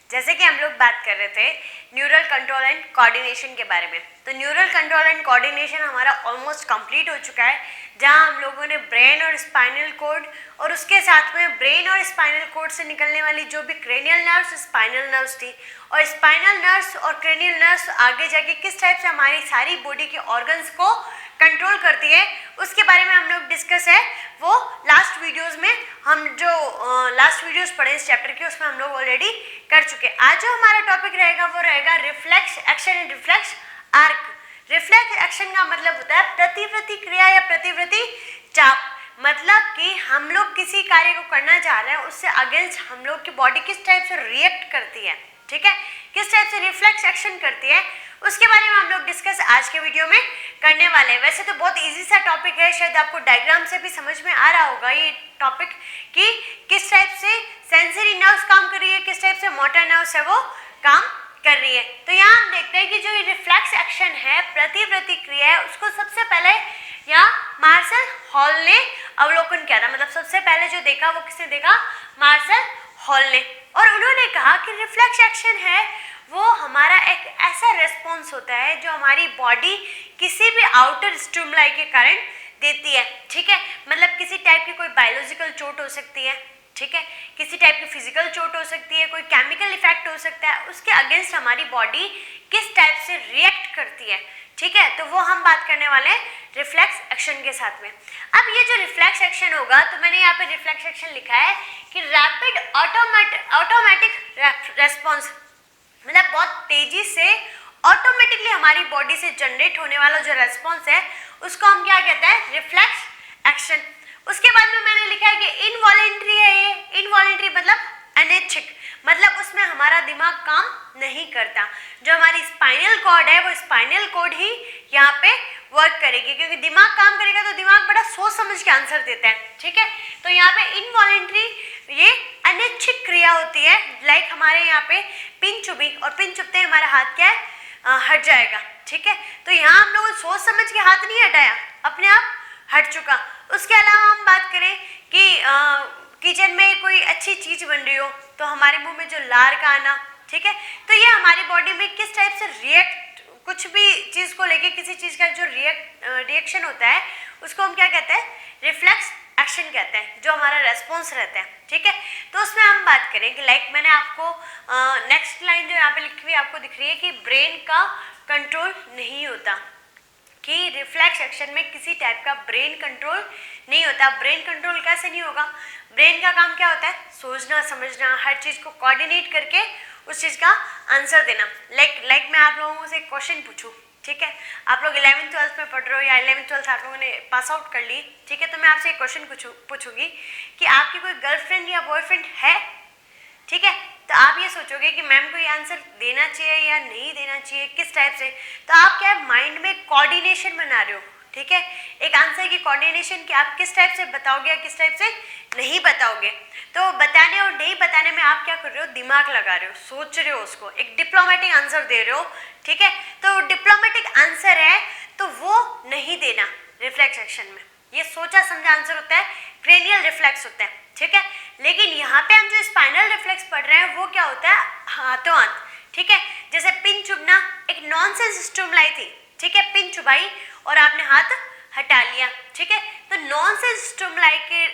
जैसे कि हम लोग बात कर रहे थे न्यूरल कंट्रोल एंड कोऑर्डिनेशन के बारे में, तो न्यूरल कंट्रोल एंड कोऑर्डिनेशन हमारा ऑलमोस्ट कंप्लीट हो चुका है, जहां हम लोगों ने ब्रेन और स्पाइनल कोड और उसके साथ में ब्रेन और स्पाइनल कोड से निकलने वाली जो भी क्रेनियल नर्व्स, स्पाइनल नर्व्स थी, और स्पाइनल नर्व्स और क्रेनियल नर्व्स आगे जाके किस टाइप से हमारी सारी बॉडी के ऑर्गन्स को कंट्रोल करती है, उसके बारे में हम लोग डिस्कस है वो लास्ट वीडियोस में। हम जो लास्ट वीडियोस पढ़े इस चैप्टर के, उसमें हम लोग ऑलरेडी कर चुके। आज जो हमारा टॉपिक रहेगा वो रहेगा reflex action and reflex arc. Reflex action का मतलब होता है प्रतिवृत्ति क्रिया या प्रतिवृत्ति चाप, मतलब कि हम लोग किसी कार्य को करना चाह रहे हैं, उससे अगेंस्ट हम लोग की बॉडी किस टाइप से रिएक्ट करती है, ठीक है, किस टाइप से रिफ्लेक्स एक्शन करती है, उसके बारे में हम लोग डिस्कस आज के वीडियो में करने वाले हैं। वैसे तो बहुत इजी सा टॉपिक है, शायद आपको डायग्राम से भी समझ में आ रहा होगा ये टॉपिक कि किस टाइप से सेंसरी नर्व्स काम कर रही है, किस टाइप से मोटर नर्व्स है वो काम कर रही है। तो यहाँ हम देखते हैं कि जो ये रिफ्लेक्स एक्शन है, प्रतिवृत्ति क्रिया है, उसको सबसे पहले यहाँ मार्शल हॉल ने अवलोकन किया था। मतलब सबसे पहले जो देखा वो किसने देखा? मार्शल हॉल ने। और उन्होंने कहा कि रिफ्लेक्स एक्शन है वो हमारा एक ऐसा रिस्पॉन्स होता है जो हमारी बॉडी किसी भी आउटर स्टिमुलाई के कारण देती है, ठीक है। मतलब किसी टाइप की कोई बायोलॉजिकल चोट हो सकती है, ठीक है, किसी टाइप की फिजिकल चोट हो सकती है, कोई केमिकल इफेक्ट हो सकता है, उसके अगेंस्ट हमारी बॉडी किस टाइप से रिएक्ट करती है, ठीक है। तो वो हम बात करने वाले हैं रिफ्लेक्स एक्शन के साथ में। अब ये जो रिफ्लेक्स एक्शन होगा, तो मैंने यहाँ पे रिफ्लेक्स एक्शन लिखा है कि रैपिड ऑटोमेटिक रेस्पॉन्स, मतलब बहुत तेजी से ऑटोमेटिकली हमारी बॉडी से जनरेट होने वाला जो रेस्पॉन्स है उसको हम क्या कहते हैं? Reflex action. उसके बाद में मैंने लिखा है कि इनवॉलेंट्री है ये। इनवॉलेंट्री मतलब अनैच्छिक, मतलब उसमें हमारा दिमाग काम नहीं करता। जो हमारी स्पाइनल कॉर्ड है वो स्पाइनल कॉर्ड ही यहाँ पे वर्क करेगी, क्योंकि दिमाग काम करेगा तो दिमाग बड़ा सोच समझ के आंसर देता है, ठीक है। तो यहाँ पे इनवॉलेंट्री ये अनैच्छिक क्रिया होती है। लाइक हमारे यहाँ पे पिन चुभी, और पिन चुभते ही हमारा हाथ क्या है? हट जाएगा, ठीक है। तो यहाँ हम लोगों ने सोच समझ के हाथ नहीं हटाया, अपने आप हट चुका। उसके अलावा हम बात करें कि किचन में कोई अच्छी चीज बन रही हो तो हमारे मुंह में जो लार का आना, ठीक है, तो ये हमारी बॉडी में किस टाइप से रिएक्ट, कुछ भी चीज को लेके किसी चीज का जो रिएक्शन होता है उसको हम क्या कहते हैं? रिफ्लेक्स एक्शन कहते हैं, जो हमारा रेस्पॉन्स रहता है, ठीक है। तो उसमें हम बात करें कि लाइक मैंने आपको नेक्स्ट लाइन जो यहाँ पे लिखी हुई आपको दिख रही है कि ब्रेन का कंट्रोल नहीं होता, कि रिफ्लेक्स एक्शन में किसी टाइप का ब्रेन कंट्रोल नहीं होता। ब्रेन कंट्रोल कैसे नहीं होगा? ब्रेन का काम क्या होता है? सोचना, समझना, हर चीज को कोऑर्डिनेट करके उस चीज का आंसर देना। लाइक मैं आप लोगों से क्वेश्चन पूछूं, ठीक है, आप लोग 11th-12th में पढ़ रहे हो या 11th-12th आप लोगों ने पास आउट कर ली, ठीक है, तो मैं आपसे एक क्वेश्चन पूछूंगी कि आपकी कोई गर्लफ्रेंड या बॉयफ्रेंड है, ठीक है, तो आप ये सोचोगे कि मैम को ये आंसर देना चाहिए या नहीं देना चाहिए, किस टाइप से, तो आप क्या माइंड में कोऑर्डिनेशन बना रहे हो, ठीक है, एक आंसर की कोऑर्डिनेशन कि आप किस टाइप से बताओगे या किस टाइप से नहीं बताओगे। तो बताने और नहीं बताने में आप क्या कर रहे हो? दिमाग लगा रहे हो, सोच रहे हो, उसको एक डिप्लोमेटिक आंसर दे रहे हो, ठीक है। तो डिप्लोमेटिक आंसर है तो वो नहीं देना रिफ्लेक्स एक्शन में, ये सोचा समझा आंसर होता है, क्रेनियल रिफ्लेक्स होता है, ठीक है। लेकिन यहाँ पे हम जो स्पाइनल रिफ्लेक्स पढ़ रहे हैं वो क्या होता है? हाथों हाथ, ठीक है। जैसे पिन चुभना एक नॉनसेंस स्टिमुलाई थी, ठीक है, पिन चुभाई और आपने हाथ हटा लिया, ठीक है। तो नॉनसेंस स्टिमुलाई के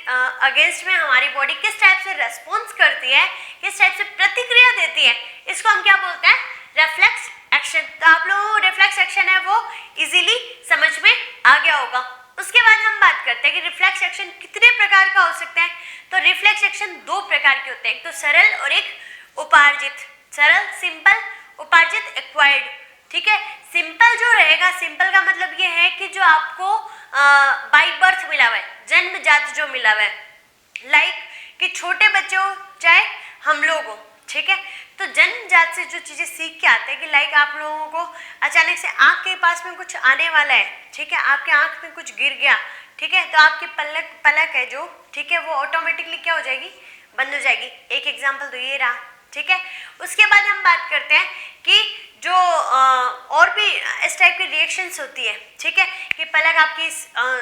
अगेंस्ट में हमारी बॉडी किस टाइप से रेस्पॉन्स करती है, किस टाइप से प्रतिक्रिया देती है, इसको हम क्या बोलते हैं? Reflex action. तो आप लोगों को रिफ्लेक्स एक्शन है वो इजीली समझ में आ गया होगा। उसके बाद हम बात करते हैं कि रिफ्लेक्स एक्शन कितने प्रकार का हो सकता है। तो रिफ्लेक्स एक्शन दो प्रकार के होते हैं, एक तो सरल और एक उपार्जित। सरल सिंपल, उपार्जित एक्वायर्ड, ठीक है। सिंपल जो रहेगा, सिंपल का मतलब ये है कि जो आपको बाय बर्थ मिला हुआ है, जन्मजात जो मिला हुआ है, लाइक कि छोटे बच्चे हो चाहे हम लोग हो, ठीक है, तो जन्मजात से जो चीजें सीख के आते हैं कि लाइक आप लोगों को अचानक से आंख के पास में कुछ आने वाला है, ठीक है, आपके आंख में कुछ गिर गया, ठीक है, तो आपकी पलक है जो, ठीक है, वो ऑटोमेटिकली क्या हो जाएगी? बंद हो जाएगी। एक एग्जाम्पल तो ये रहा, ठीक है। उसके बाद हम बात करते हैं कि जो और भी इस टाइप की रिएक्शंस होती है, ठीक है, कि पलक आपकी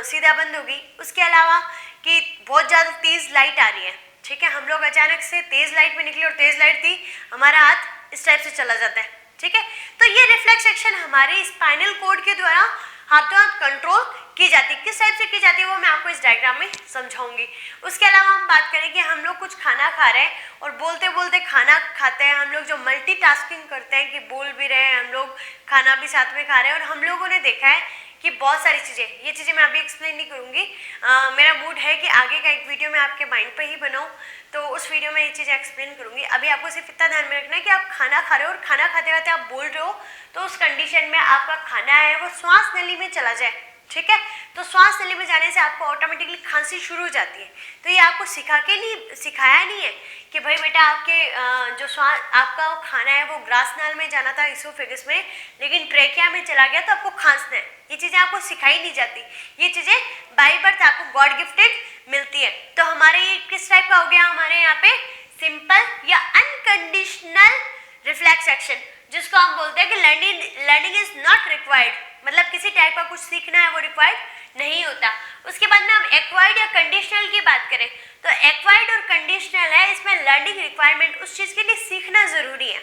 सीधा बंद होगी। उसके अलावा कि बहुत ज़्यादा तेज लाइट आ रही है, ठीक है, हम लोग अचानक से तेज लाइट में निकले और तेज लाइट थी, हमारा हाथ इस टाइप से चला जाता है, ठीक है। तो ये रिफ्लेक्स एक्शन हमारे स्पाइनल कॉर्ड के द्वारा हाथों हाथ कंट्रोल की जाती है। किस टाइप से की जाती है वो मैं आपको इस डायग्राम में समझाऊंगी। उसके अलावा हम बात करें कि हम लोग कुछ खाना खा रहे हैं और बोलते बोलते खाना खाते हैं, हम लोग जो मल्टीटास्किंग करते हैं कि बोल भी रहे हैं, हम लोग खाना भी साथ में खा रहे हैं, और हम लोगों ने देखा है कि बहुत सारी चीज़ें, ये चीज़ें मैं अभी एक्सप्लेन नहीं करूँगी, मेरा मूड है कि आगे का एक वीडियो मैं आपके माइंड पे ही बनाऊँ, तो उस वीडियो में ये चीज़ें एक्सप्लेन करूँगी। अभी आपको सिर्फ इतना ध्यान में रखना है कि आप खाना खा रहे हो और खाना खाते खाते आप बोल रहे हो, तो उस कंडीशन में आपका खाना है वो श्वास नली में चला जाए, ठीक है। तो श्वास नली में जाने से आपको ऑटोमेटिकली खांसी शुरू हो जाती है। तो ये आपको सिखाया नहीं है कि भाई बेटा आपके जो श्वास आपका खाना है वो ग्रास नाल में जाना था, इसोफेगस में, लेकिन ट्रेकिया में चला गया तो आपको खांसना है। ये चीज़ें आपको सिखाई नहीं जाती, ये चीज़ें बाय बर्थ आपको गॉड गिफ्टेड मिलती है। तो हमारे ये किस टाइप का हो गया, हमारे यहाँ पे सिंपल या अनकंडीशनल रिफ्लेक्स एक्शन, जिसको हम बोलते हैं कि लर्निंग इज नॉट रिक्वायर्ड, मतलब किसी टाइप का कुछ सीखना है वो रिक्वायर्ड नहीं होता। उसके बाद में हम एक्वायर्ड या कंडीशनल की बात करें तो एक्वायर्ड और कंडीशनल है, इसमें लर्निंग रिक्वायरमेंट उस चीज़ के लिए सीखना ज़रूरी है,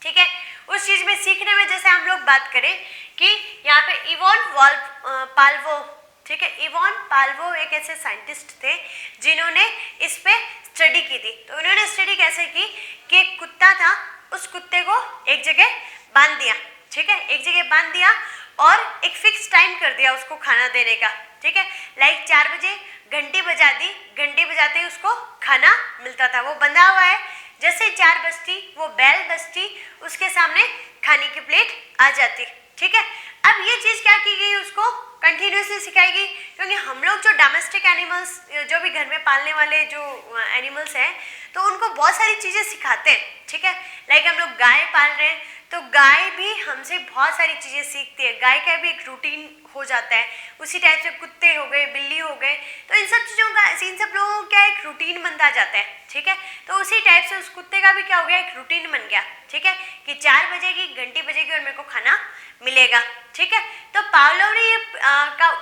ठीक है। उस चीज़ में सीखने में जैसे हम लोग बात करें कि यहाँ पे इवॉन पाल्वो, ठीक है, इवॉन पाल्वो एक ऐसे साइंटिस्ट थे जिन्होंने इस पे स्टडी की थी। तो उन्होंने स्टडी कैसे की कि एक कुत्ता था, उस कुत्ते को एक जगह बांध दिया, ठीक है, एक जगह बांध दिया और एक फिक्स टाइम कर दिया उसको खाना देने का, ठीक है, लाइक 4 बजे घंटी बजा दी, घंटी बजाते ही उसको खाना मिलता था, वो बंधा हुआ है। जैसे 4 बजती वो बेल बजती, उसके सामने खाने की प्लेट आ जाती, ठीक है। अब ये चीज़ क्या की गई, उसको कंटिन्यूसली सिखाई गई, क्योंकि हम लोग जो डोमेस्टिक एनिमल्स, जो भी घर में पालने वाले जो एनिमल्स हैं, तो उनको बहुत सारी चीज़ें सिखाते हैं, ठीक है। लाइक हम लोग गाय पाल रहे हैं तो गाय भी हमसे बहुत सारी चीज़ें सीखती है, गाय का भी एक रूटीन हो जाता है, उसी टाइप से कुत्ते हो गए, बिल्ली हो गए, तो इन सब चीज़ों का, इन सब लोगों का एक रूटीन बनता जाता है, ठीक है। तो उसी टाइप से उस कुत्ते का भी क्या हो गया, एक रूटीन बन गया, ठीक है, कि 4 बजेगी घंटी बजेगी और मेरे को खाना मिलेगा, ठीक है। तो पावलोव ने ये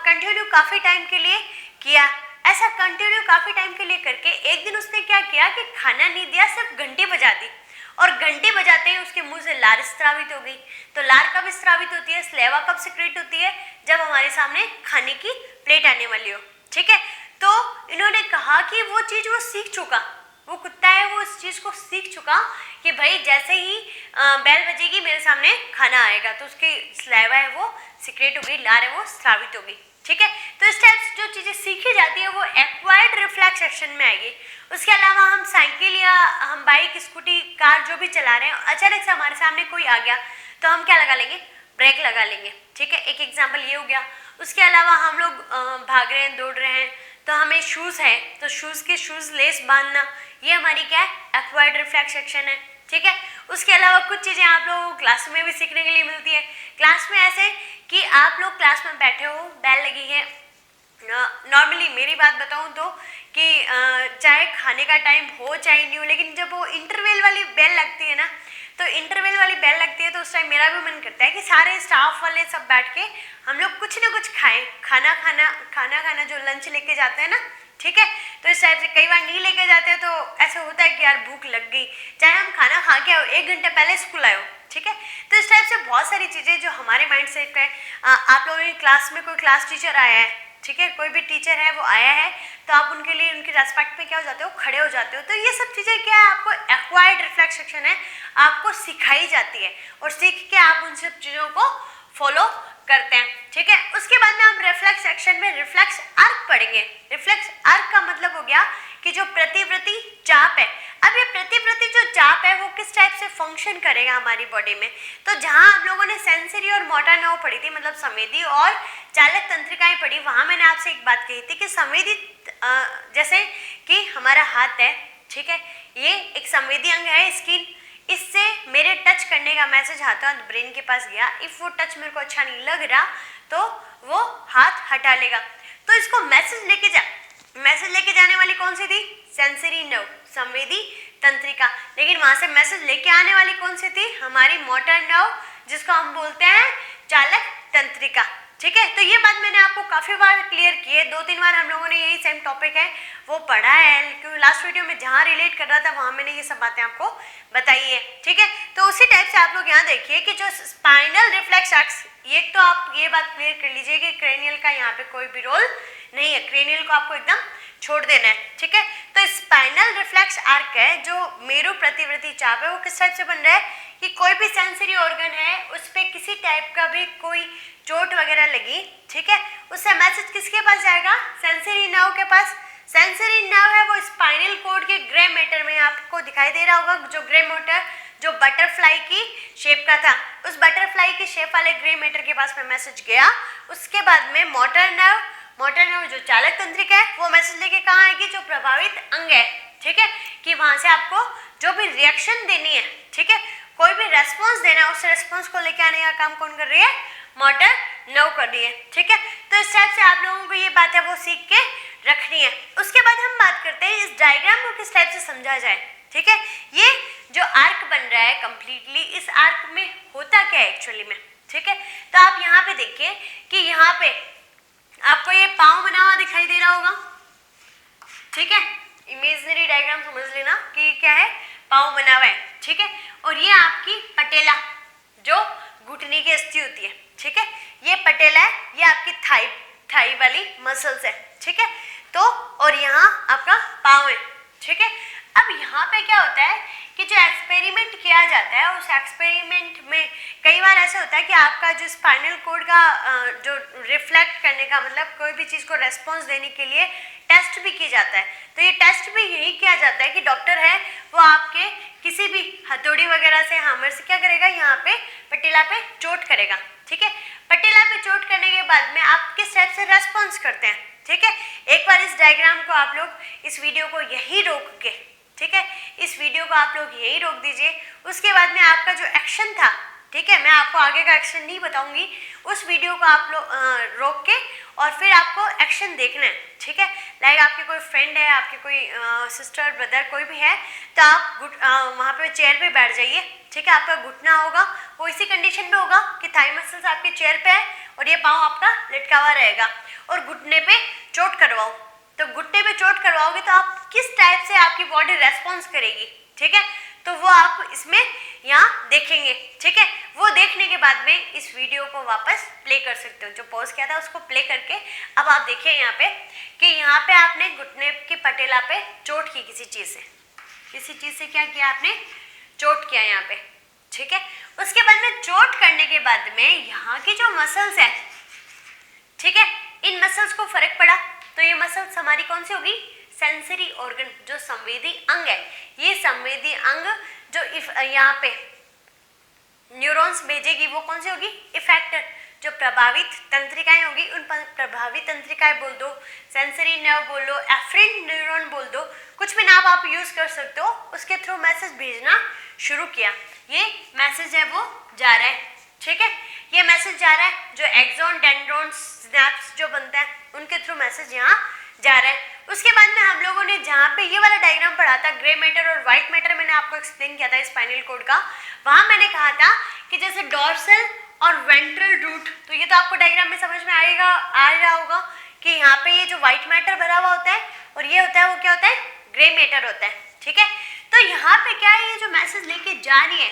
कंटिन्यू काफ़ी टाइम के लिए किया। ऐसा कंटिन्यू काफ़ी टाइम के लिए करके एक दिन उसने क्या किया कि खाना नहीं दिया, सिर्फ घंटी बजा दी, और घंटी बजाते ही उसके मुंह से लार स्रावित हो गई। तो लार कब स्रावित होती है, स्लेवा कब सिक्रेट होती है, जब हमारे सामने खाने की प्लेट आने वाली हो, ठीक है। तो इन्होंने कहा कि वो चीज़ वो सीख चुका, वो कुत्ता है वो इस चीज़ को सीख चुका कि भाई जैसे ही बेल बजेगी मेरे सामने खाना आएगा, तो उसकी स्लेवा है वो सिक्रेट हो गई, लार है वो स्रावित हो गई, ठीक है। तो इस टाइप से जो चीज़ें सीखी जाती है वो एक्वायर्ड रिफ्लेक्स एक्शन में आएगी। उसके अलावा हम साइकिल या हम बाइक, स्कूटी, कार जो भी चला रहे हैं, अचानक से हमारे सामने कोई आ गया तो हम क्या लगा लेंगे, ब्रेक लगा लेंगे, ठीक है, एक एग्जाम्पल ये हो गया। उसके अलावा हम लोग भाग रहे हैं, दौड़ रहे हैं, तो हमें शूज़ है तो शूज़ के शूज़ लेस बांधना, ये हमारी क्या है, एक्वायर्ड रिफ्लेक्स एक्शन है, ठीक है। उसके अलावा कुछ चीज़ें आप लोगों को क्लास में भी सीखने के लिए मिलती है। क्लास में ऐसे कि आप लोग क्लास में बैठे हो, बेल लगी है, नॉर्मली मेरी बात बताऊं तो कि चाहे खाने का टाइम हो चाहे नहीं हो, लेकिन जब वो इंटरवल वाली बेल लगती है ना, तो इंटरवल वाली बेल लगती है तो उस टाइम मेरा भी मन करता है कि सारे स्टाफ वाले सब बैठ के हम लोग कुछ ना कुछ खाएं, खाना जो लंच लेके जाते हैं ना, ठीक है। तो इस टाइप से कई बार नहीं लेके जाते हैं तो ऐसा होता है कि यार भूख लग गई, चाहे हम खाना खा के आओ, 1 घंटे पहले स्कूल आए हो, ठीक है। तो इस टाइप से बहुत सारी चीज़ें जो हमारे माइंड सेट पे आप लोगों की क्लास में कोई क्लास टीचर आया है, ठीक है, कोई भी टीचर है वो आया है तो आप उनके लिए उनके रेस्पेक्ट में क्या हो जाते हो, खड़े हो जाते हो। तो ये सब चीज़ें क्या है, आपको एक्वायर्ड रिफ्लेक्स एक्शन है, आपको सिखाई जाती है और सीख के आप उन सब चीज़ों को फॉलो करते हैं, ठीक है। उसके बाद में हम रिफ्लेक्स एक्शन में रिफ्लेक्स आर्क पढ़ेंगे। रिफ्लेक्स आर्क का मतलब हो गया कि जो प्रतिवर्ती चाप है, अब ये प्रतिवर्ती जो चाप है वो किस टाइप से फंक्शन करेगा हमारी बॉडी में। तो जहाँ हम लोगों ने सेंसरी और मोटर नर्व पढ़ी थी, मतलब संवेदी और चालक तंत्रिकाएं पढ़ी, वहाँ मैंने आपसे एक बात कही थी कि संवेदी जैसे कि हमारा हाथ है, ठीक है, ये एक संवेदी अंग है, स्किन, इससे मेरे टच करने का मैसेज हाथों हाथ ब्रेन के पास गया। इफ वो टच मेरे को अच्छा नहीं लग रहा तो वो हाथ हटा लेगा। तो इसको मैसेज लेके जाने वाली कौन सी थी, सेंसरी नर्व, संवेदी तंत्रिका, लेकिन वहां से मैसेज लेके आने वाली कौन सी थी, हमारी मोटर नर्व, जिसको हम बोलते हैं चालक तंत्रिका, ठीक है। तो ये बात मैंने आपको काफ़ी बार क्लियर की है, 2-3 बार हम लोगों ने यही सेम टॉपिक है वो पढ़ा है, क्योंकि लास्ट वीडियो में जहाँ रिलेट कर रहा था वहाँ मैंने ये सब बातें आपको बताई है, ठीक है। तो उसी टाइप से आप लोग यहाँ देखिए कि जो स्पाइनल रिफ्लेक्स एक्स, ये तो आप ये बात क्लियर कर लीजिए कि क्रेनियल का यहाँ पे कोई भी रोल नहीं है, क्रेनियल को आपको एकदम छोड़ देना है, ठीक है। तो स्पाइनल रिफ्लेक्स आर्क है जो मेरु प्रतिवृत्ति चाप है, वो किस टाइप से बन रहा है कि कोई भी सेंसरी ऑर्गन है उस पर किसी टाइप का भी कोई चोट वगैरह लगी, ठीक है, उससे मैसेज किसके पास जाएगा, सेंसरी नर्व के पास। सेंसरी नर्व है वो स्पाइनल कॉर्ड के ग्रे मैटर में आपको दिखाई दे रहा होगा, जो ग्रे मैटर जो बटरफ्लाई की शेप का था, उस बटरफ्लाई की शेप वाले ग्रे मैटर के पास में मैसेज गया। उसके बाद में मोटर नर्व जो चालक तंत्रिका है वो मैसेज लेके कहाँ आएगी, जो प्रभावित अंग है, ठीक है, कि वहां से आपको जो भी रिएक्शन देनी है, ठीक है, कोई भी रेस्पॉन्स देना है, उस रेस्पॉन्स को लेके आने का काम कौन कर रही है, मोटर नर्व कर रही है, ठीक है। तो इस टाइप से आप लोगों को ये बात है वो सीख के रखनी है। उसके बाद हम बात करते हैं इस डायग्राम को किस टाइप से समझा जाए, ठीक है। ये जो आर्क बन रहा है कंप्लीटली, इस आर्क में होता क्या है एक्चुअली में, ठीक है। तो आप यहाँ पे देखिए कि यहाँ पे आपको ये पाँव बना हुआ दिखाई दे रहा होगा, ठीक है, इमेजिनरी डायग्राम समझ लेना कि क्या है, पाँव बना हुआ है, ठीक है। और ये आपकी पटेला जो घुटने की अस्थि होती है, ठीक है, ये पटेला है, ये आपकी थाई वाली मसल्स है, ठीक है। तो और यहाँ आपका पाँव है, ठीक है। अब यहाँ पे क्या होता है कि जो एक्सपेरिमेंट किया जाता है, उस एक्सपेरिमेंट में कई बार ऐसा होता है कि आपका जो स्पाइनल कॉर्ड का जो रिफ्लेक्ट करने का मतलब कोई भी चीज़ को रेस्पॉन्स देने के लिए टेस्ट भी किया जाता है। तो ये टेस्ट भी यही किया जाता है कि डॉक्टर है वो आपके किसी भी हथौड़ी वगैरह से, हैमर से क्या करेगा, यहाँ पे पटेला पे चोट करेगा, ठीक है। पटेला पे चोट करने के बाद में आप किस टाइप से रेस्पॉन्स करते हैं, ठीक है। एक बार इस डायग्राम को आप लोग इस वीडियो को यही रोक के, ठीक है, इस वीडियो को आप लोग यही रोक दीजिए। उसके बाद में आपका जो एक्शन था, ठीक है, मैं आपको आगे का एक्शन नहीं बताऊंगी, उस वीडियो को आप लोग रोक के और फिर आपको एक्शन देखना है, ठीक है। लाइक आपके कोई फ्रेंड है, आपके कोई सिस्टर ब्रदर कोई भी है, तो आप वहाँ पे चेयर पे बैठ जाइए, ठीक है। आपका घुटना होगा वो इसी कंडीशन में होगा कि थाई मसल्स आपके चेयर पे है और ये पाँव आपका लटका हुआ रहेगा, और घुटने पे चोट करवाओ। तो घुटने पे चोट करवाओगे तो आप किस टाइप से आपकी बॉडी रेस्पॉन्स करेगी, ठीक है, तो वो आप इसमें यहाँ देखेंगे, ठीक है। वो देखने के बाद में इस वीडियो को वापस प्ले कर सकते हो, जो पॉज किया था उसको प्ले करके अब आप देखिए यहाँ पे कि यहाँ पे आपने घुटने की पटेला पे चोट की, किसी चीज़ से क्या किया आपने, चोट किया यहाँ पे, ठीक है। उसके बाद में चोट करने के बाद में यहाँ की जो मसल्स है, ठीक है, इन मसल्स को फर्क पड़ा, तो ये मसल्स हमारी कौन सी होगी, सेंसरी ऑर्गन, जो संवेदी अंग है, ये संवेदी अंग जो यहाँ पे न्यूरॉन्स भेजेगी वो कौन सी होगी, इफेक्टर, जो प्रभावित तंत्रिकाएं होगी, उन प्रभावित तंत्रिकाएं बोल दो, सेंसरी नर्व बोल दो, एफरेंट न्यूरॉन बोल दो, कुछ भी नाम आप यूज कर सकते हो, उसके थ्रू मैसेज भेजना शुरू किया। ये मैसेज है वो जा रहा है, ठीक है, ये मैसेज जा रहा है, जो एक्सॉन डेंड्रॉन सिनेप्स जो बनता है उनके थ्रू मैसेज यहाँ जा रहा है। उसके बाद में हम लोगों ने जहाँ पे ये वाला डायग्राम पढ़ा था, ग्रे मैटर और व्हाइट मैटर, मैंने आपको एक्सप्लेन किया था स्पाइनल कॉर्ड का, वहाँ मैंने कहा था कि जैसे डॉर्सल और वेंट्रल रूट, तो ये तो आपको डायग्राम में समझ में आ रहा होगा कि यहाँ पे ये जो व्हाइट मैटर भरा हुआ होता है और ये होता है वो क्या होता है, ग्रे मैटर होता है, ठीक है। तो यहाँ पे क्या है, ये जो मैसेज लेके जा रही है,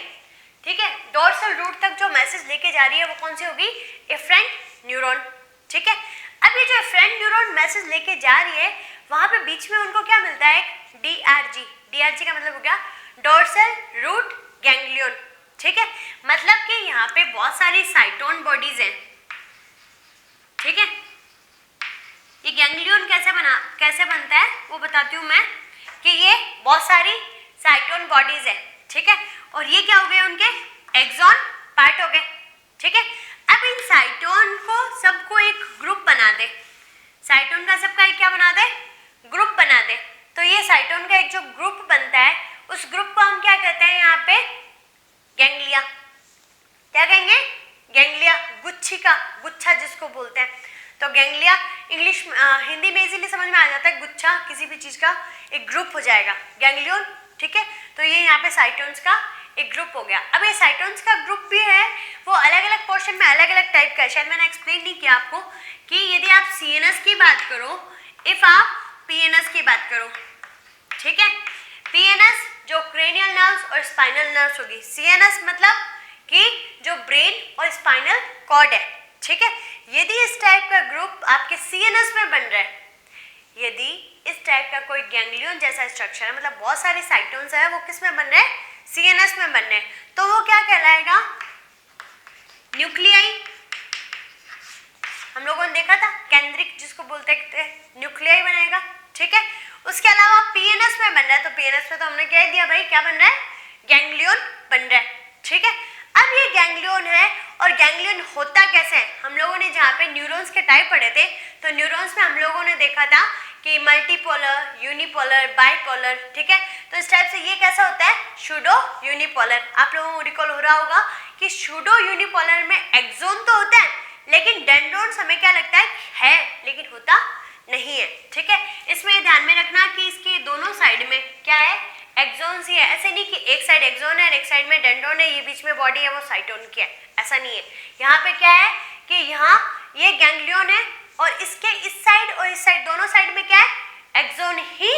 ठीक है, डॉर्सल रूट तक जो मैसेज लेके जा रही है वो कौन सी होगी, एफरेंट न्यूरॉन, ठीक है। अब ये जो एफरेंट न्यूरॉन मैसेज लेके जा रही है, वहां पे बीच में उनको क्या मिलता है, डीआरजी का मतलब हो गया डॉर्सल रूट गैंग्लियन, ठीक है। मतलब कि यहाँ पे बहुत सारी साइटोन बॉडीज हैं, ठीक है। ये गैंग्लियन कैसे बनता है वो बताती हूँ मैं, कि ये बहुत सारी साइटोन बॉडीज है, ठीक है, और ये क्या हो गए, उनके एक्सॉन पार्ट हो गए, ठीक है। अब इन साइटोन को सबको एक ग्रुप बना दे, साइटोन का सबका एक क्या बना दे, ग्रुप बना दे। तो ये साइटोन का एक जो ग्रुप बनता है, उस ग्रुप को हम क्या कहते हैं यहाँ पे, गैंग्लिया, क्या कहेंगे, गैंग्लिया, गुच्छा जिसको बोलते हैं। तो गैंग्लिया इंग्लिश हिंदी में इजीली समझ में आ जाता है, गुच्छा किसी भी चीज का एक ग्रुप हो जाएगा, गैंग्लियन, ठीक है। तो ये यहाँ पे साइटोन्स का एक ग्रुप हो गया। अब ये साइटोन्स का ग्रुप भी है, वो अलग अलग पोर्शन में अलग अलग टाइप का है। शायद मैंने एक्सप्लेन नहीं किया आपको कि यदि आप CNS की बात करो, इफ आप PNS की बात करो, ठीक है, PNS जो क्रेनियल नर्व्स और स्पाइनल नर्व्स होगी, CNS मतलब कि जो ब्रेन और स्पाइनल कॉर्ड है, ठीक है। यदि इस टाइप का ग्रुप आपके CNS में बन रहा है, यदि इस टाइप का कोई गैंग्लियन जैसा स्ट्रक्चर है, मतलब बहुत सारे साइटोन्स है, वो किस में बन रहे हैं, CNS में बन रहे हैं, तो वो क्या कहलाएगा, न्यूक्लियाई। हम लोगों ने देखा था केंद्रिक जिसको बोलते हैं, न्यूक्लियाई बनेगा, ठीक है। उसके अलावा PNS में बन रहा है, तो PNS में तो हमने कह दिया भाई क्या बन रहा है, गैंग्लियन बन रहा है, ठीक है। अब ये गैंग्लियन है, और गैंग्लियन होता कैसे है, हम लोगों ने जहाँ पे न्यूरॉन्स के टाइप पढ़े थे, तो न्यूरॉन्स में हम लोगों ने देखा था कि मल्टीपोलर, यूनिपोलर, बाइपोलर, ठीक है। तो इस टाइप से ये कैसा होता है, सूडो यूनिपोलर। आप लोगों को रिकॉल हो रहा होगा कि सूडो यूनिपोलर में एक्सोन तो होता है, लेकिन डेंड्रोन्स हमें क्या लगता है लेकिन होता नहीं है, ठीक है। इसमें ध्यान में रखना कि इसके दोनों साइड में क्या है, एक्सोन्स ही है। ऐसे नहीं कि एक साइड एक्सोन है और एक साइड में डेंड्रोन है, ये बीच में बॉडी है वो साइटोन की है, ऐसा नहीं है। यहाँ पे क्या है कि यहाँ ये गैंग्लियन है, और इसके इस साइड और इस साइड दोनों साइड में क्या है, एक्सोन ही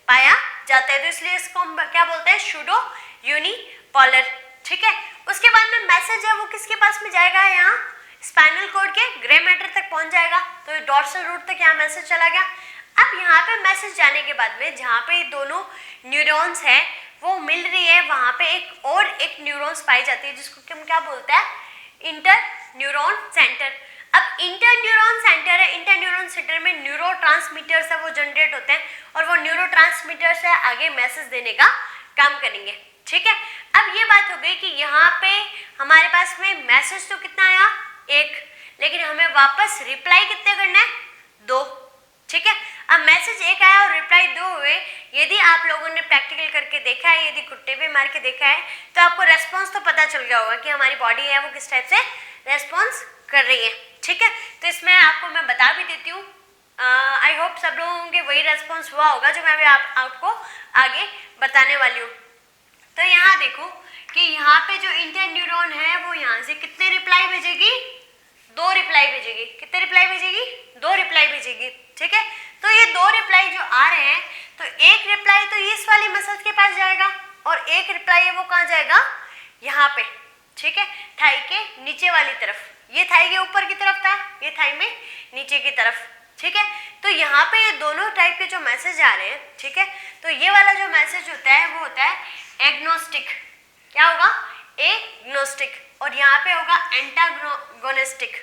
पाया जाता है, तो इसलिए इसको हम क्या बोलते हैं, सूडो यूनिपोलर, ठीक है। उसके बाद में मैसेज है वो किसके पास में जाएगा, यहाँ स्पाइनल कॉर्ड के ग्रे मैटर तक पहुंच जाएगा, तो डॉर्सल रूट तक यहाँ मैसेज चला गया। अब यहाँ पे मैसेज जाने के बाद में जहाँ पे दोनों न्यूरॉन्स है वो मिल रही है, वहाँ पे एक न्यूरॉन्स पाई जाती है जिसको हम क्या बोलते हैं, इंटर न्यूरॉन सेंटर। अब इंटर न्यूरॉन सेंटर है, इंटर न्यूरॉन सेंटर में न्यूरोट्रांसमीटर्स है वो जनरेट होते हैं, और वो न्यूरोट्रांसमीटर्स से आगे मैसेज देने का काम करेंगे, ठीक है। अब ये बात हो गई कि यहाँ पे हमारे पास में मैसेज तो कितना आया, एक, लेकिन हमें वापस रिप्लाई कितने करना है, दो, ठीक है। अब मैसेज एक आया और रिप्लाई दो हुए। यदि आप लोगों ने प्रैक्टिकल करके देखा है, यदि कुत्ते पे मार के देखा है, तो आपको रेस्पॉन्स तो पता चल गया होगा कि हमारी बॉडी है वो किस टाइप से रेस्पॉन्स कर रही है, ठीक है। तो इसमें आपको मैं बता भी देती हूँ, आई होप सब लोगों के वही रेस्पॉन्स हुआ होगा जो मैं भी आपको आगे बताने वाली हूँ। तो यहाँ देखो कि यहाँ पे जो इंटर न्यूरॉन है वो यहाँ से कितने रिप्लाई भेजेगी, दो रिप्लाई भेजेगी। कितने रिप्लाई भेजेगी, दो रिप्लाई भेजेगी, ठीक है। तो ये दो रिप्लाई जो आ रहे हैं, तो एक रिप्लाई तो इस वाली मसल्स के पास जाएगा, और एक रिप्लाई है वो कहाँ जाएगा, यहाँ पे, ठीक है, थाई के नीचे वाली तरफ। ये थाई के ऊपर की तरफ था, ये थाई में नीचे की तरफ, ठीक है। तो यहाँ पे ये दोनों टाइप के जो मैसेज आ रहे हैं, ठीक है, तो ये वाला जो मैसेज होता है वो होता है एग्नोस्टिक। क्या होगा, एग्नोस्टिक, और यहाँ पे होगा एंटागोनिस्टिक,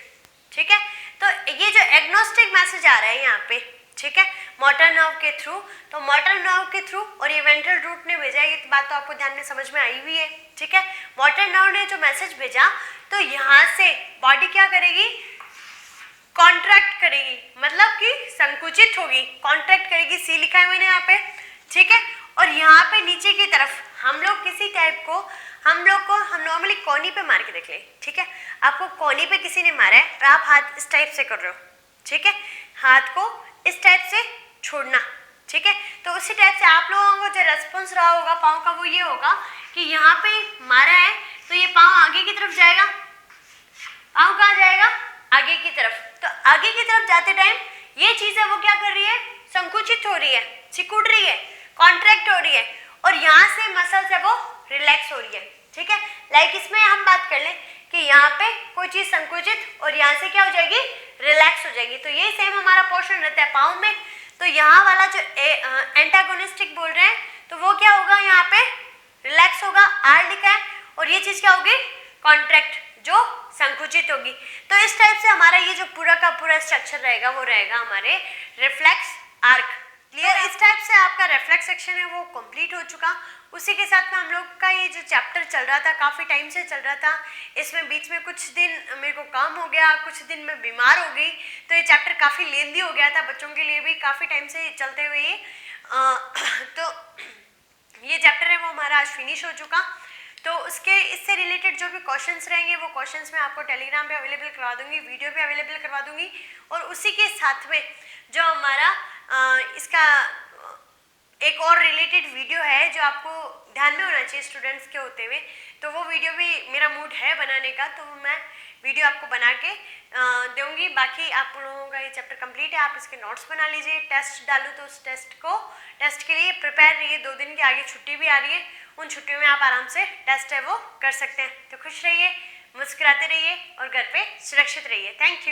ठीक है। तो ये जो एग्नोस्टिक मैसेज आ रहा है यहाँ पे, ठीक है, मोटर नर्व के थ्रू, तो मोटर नर्व के थ्रू और ये वेंट्रल रूट ने भेजा, ये बात तो आपको ध्यान में समझ में आई हुई है, ठीक है। मोटर नर्व ने जो मैसेज भेजा, तो यहाँ से बॉडी क्या करेगी, कॉन्ट्रैक्ट करेगी, मतलब कि संकुचित होगी, कॉन्ट्रैक्ट करेगी, सी लिखा है मैंने यहाँ पे, ठीक है। और यहाँ पे नीचे की तरफ हम लोग किसी टाइप को हम नॉर्मली कोनी पे मार के देख ले, ठीक है। आपको कोनी पे किसी ने मारा है और आप हाथ इस टाइप से कर रहे हो, ठीक है, हाथ को इस टाइप से छोड़ना, ठीक है। तो उसी टाइप से आप लोगों को जो रेस्पॉन्स रहा होगा पाँव का वो ये होगा कि यहाँ पे मारा है तो ये पाँव आगे की तरफ जाएगा, पाँव कहाँ जाएगा, आगे की तरफ। तो आगे की तरफ जाते टाइम ये चीज है वो क्या कर रही है, संकुचित हो रही है, सिकुड़ रही है, कॉन्ट्रैक्ट हो रही है, और यहाँ से मसल्स है वो रिलैक्स हो रही है, ठीक है। लाइक इसमें हम बात कर लें कि यहाँ पे कोई चीज संकुचित और यहाँ से क्या हो जाएगी, रिलैक्स हो जाएगी। तो ये सेम हमारा पोर्शन रहता है पाँव में। तो यहाँ वाला जो एंटागोनिस्टिक बोल रहे हैं तो वो क्या होगा, यहाँ पे रिलैक्स होगा, आर लिखा है, और ये चीज क्या होगी, कॉन्ट्रैक्ट, जो संकुचित होगी। तो इस टाइप से हमारा ये जो पूरा का पूरा स्ट्रक्चर रहेगा वो रहेगा हमारे रिफ्लेक्स आर्क। क्लियर। इस टाइप से आपका रिफ्लेक्स सेक्शन है वो कंप्लीट हो चुका। उसी के साथ में हम लोग का ये जो चैप्टर चल रहा था, काफ़ी टाइम से चल रहा था, इसमें बीच में कुछ दिन मेरे को काम हो गया, कुछ दिन मैं बीमार हो गई, तो ये चैप्टर काफ़ी लेंदी हो गया था बच्चों के लिए भी, काफ़ी टाइम से चलते हुए ये तो ये चैप्टर है वो हमारा आज फिनिश हो चुका। तो उसके इससे रिलेटेड जो भी क्वेश्चंस रहेंगे वो क्वेश्चंस मैं आपको टेलीग्राम पे अवेलेबल करवा दूंगी, वीडियो पे अवेलेबल करवा दूंगी, और उसी के साथ में जो हमारा इसका एक और रिलेटेड वीडियो है जो आपको ध्यान में होना चाहिए स्टूडेंट्स के होते हुए। तो वो वीडियो भी मेरा मूड है बनाने का, तो मैं वीडियो आपको बना के दूंगी। बाकी आप लोगों का ये चैप्टर कंप्लीट है, आप इसके नोट्स बना लीजिए। टेस्ट डालूँ तो उस टेस्ट के लिए प्रिपेयर रहिए। 2 दिन की आगे छुट्टी भी आ रही है, उन छुट्टियों में आप आराम से टेस्ट है वो कर सकते हैं। तो खुश रहिए, मुस्कुराते रहिए और घर पे सुरक्षित रहिए। Thank you.